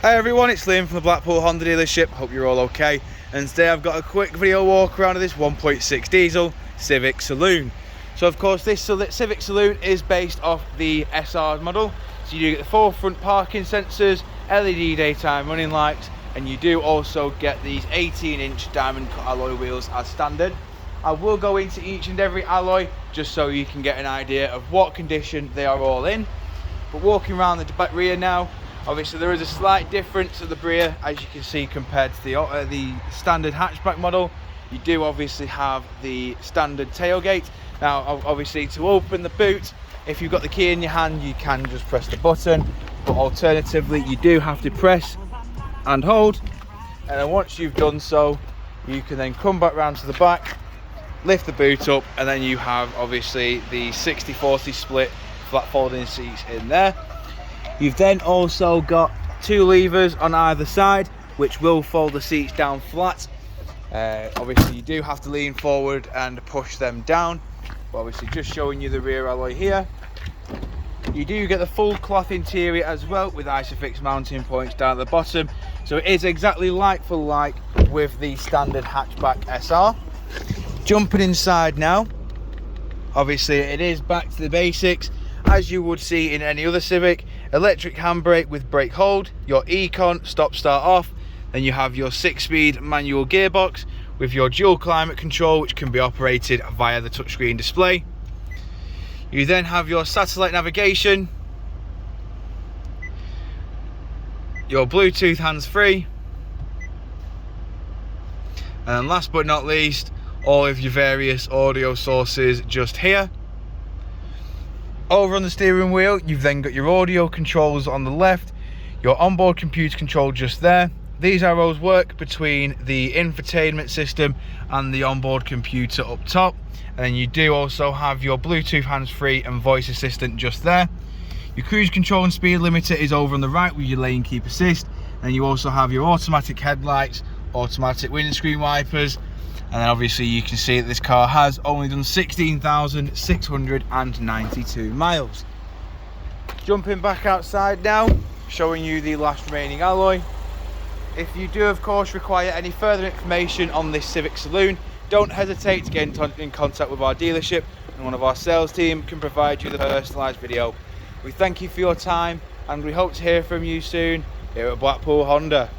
Hi everyone, it's Liam from the Blackpool Honda dealership. Hope you're all okay. And today I've got a quick video walk around of this 1.6 diesel Civic Saloon. So of course this Civic Saloon is based off the SR model. So you do get the forefront parking sensors, LED daytime running lights, and you do also get these 18-inch diamond cut alloy wheels as standard. I will go into each and every alloy just so you can get an idea of what condition they are all in. But walking around the back rear now, obviously there is a slight difference at the rear, as you can see, compared to the standard hatchback model. You do obviously have the standard tailgate. Now obviously to open the boot, if you've got the key in your hand, you can just press the button, but alternatively you do have to press and hold, and then once you've done so, you can then come back round to the back, lift the boot up, and then you have obviously the 60/40 split flat folding seats in there. You've then also got two levers on either side which will fold the seats down flat. Obviously you do have to lean forward and push them down, but obviously just showing you the rear alloy here. You do get the full cloth interior as well with Isofix mounting points down at the bottom, so it is exactly like for like with the standard hatchback SR. Jumping inside now, obviously it is back to the basics as you would see in any other Civic. Electric handbrake with brake hold, your Econ stop start off, then you have your 6-speed manual gearbox with your dual climate control, which can be operated via the touchscreen display. You then have your satellite navigation, your Bluetooth hands-free, and last but not least, all of your various audio sources just here. Over on the steering wheel, you've then got your audio controls on the left, your onboard computer control just there. These arrows work between the infotainment system and the onboard computer up top. And then you do also have your Bluetooth hands-free and voice assistant just there. Your cruise control and speed limiter is over on the right with your lane keep assist. And you also have your automatic headlights, automatic windscreen wipers, and then obviously you can see that this car has only done 16,692 miles. Jumping back outside now, showing you the last remaining alloy. If you do of course require any further information on this Civic Saloon, don't hesitate to get in contact with our dealership, and one of our sales team can provide you the personalised video. We thank you for your time and we hope to hear from you soon here at Blackpool Honda.